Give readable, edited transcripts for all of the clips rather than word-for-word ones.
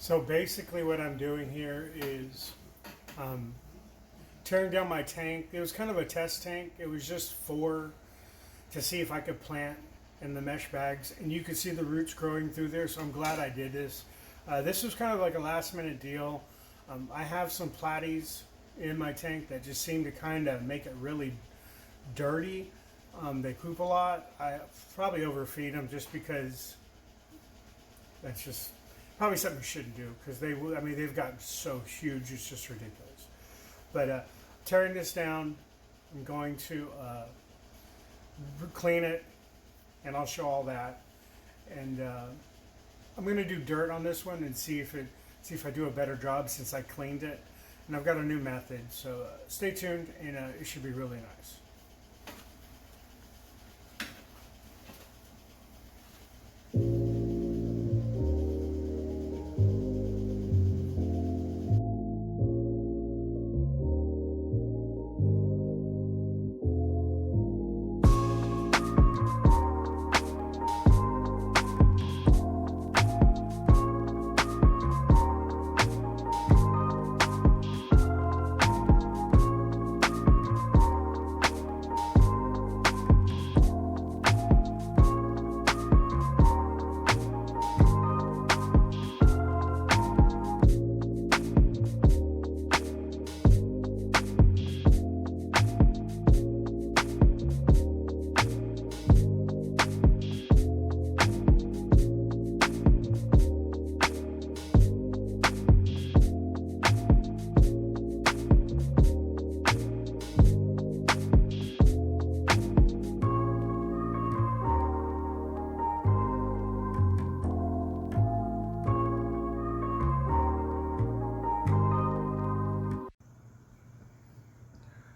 So basically what I'm doing here is um, tearing down my tank. It was kind of a test tank. It was just to see if I could plant in the mesh bags, and you could see the roots growing through there, so I'm glad I did this. This was kind of like a last minute deal. I have some platies in my tank that just seem to kind of make it really dirty. They poop a lot. I probably overfeed them just because that's just probably something you shouldn't do because they've gotten so huge, it's just ridiculous. But tearing this down, I'm going to clean it, and I'll show all that. And I'm going to do dirt on this one and see if I do a better job since I cleaned it. And I've got a new method, so stay tuned, and it should be really nice.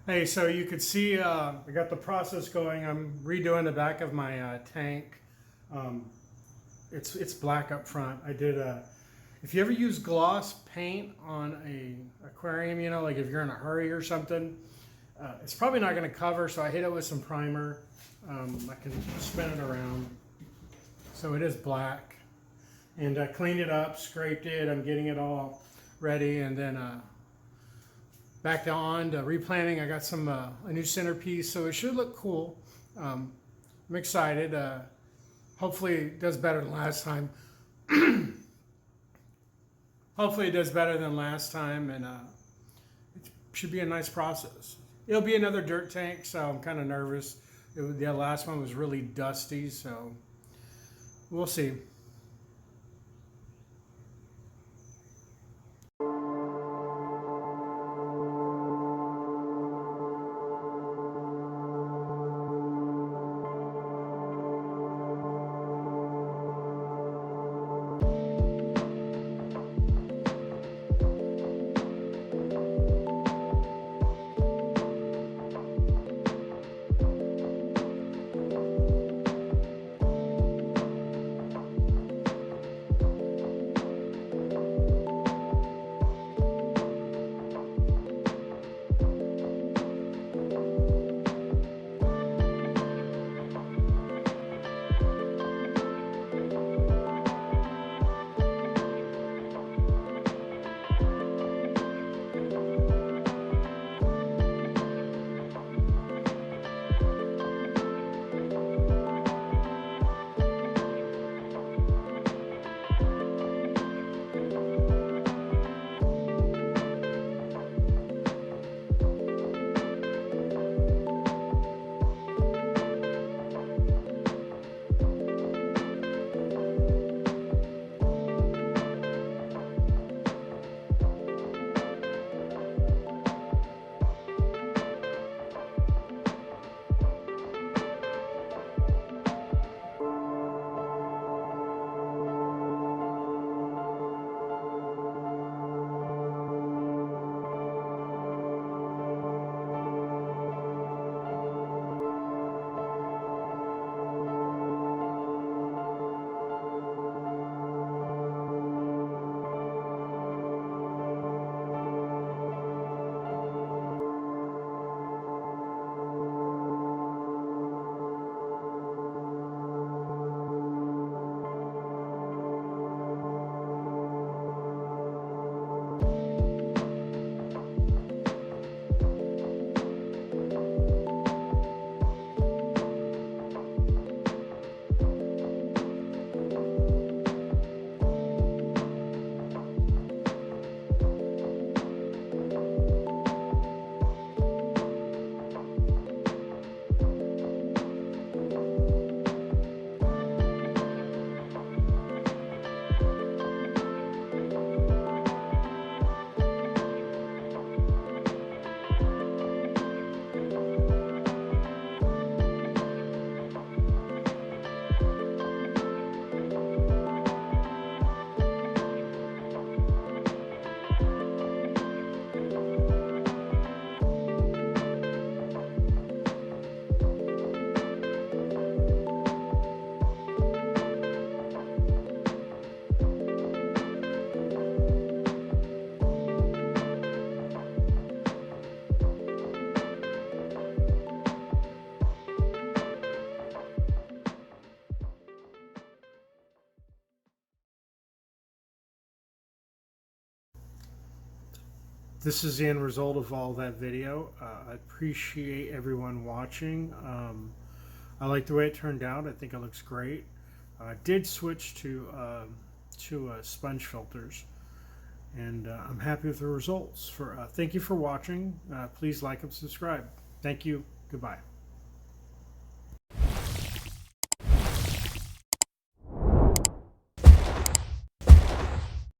Hey, so you could see I got the process going. I'm redoing the back of my tank. It's black up front. I did if you ever use gloss paint on a aquarium, like if you're in a hurry or something, it's probably not going to cover. So I hit it with some primer. I can spin it around. So it is black, and I cleaned it up, scraped it. I'm getting it all ready, and then back on to replanting. I got some a new centerpiece, so it should look cool. I'm excited. Hopefully it does better than last time. Hopefully it does better than last time, and it should be a nice process. It'll be another dirt tank, so I'm kind of nervous. The last one was really dusty, so we'll see. this is the end result of all that video. I appreciate everyone watching. I like the way it turned out. I think it looks great. I did switch to sponge filters, and I'm happy with the results. Thank you for watching. Please like and subscribe. Thank you. Goodbye.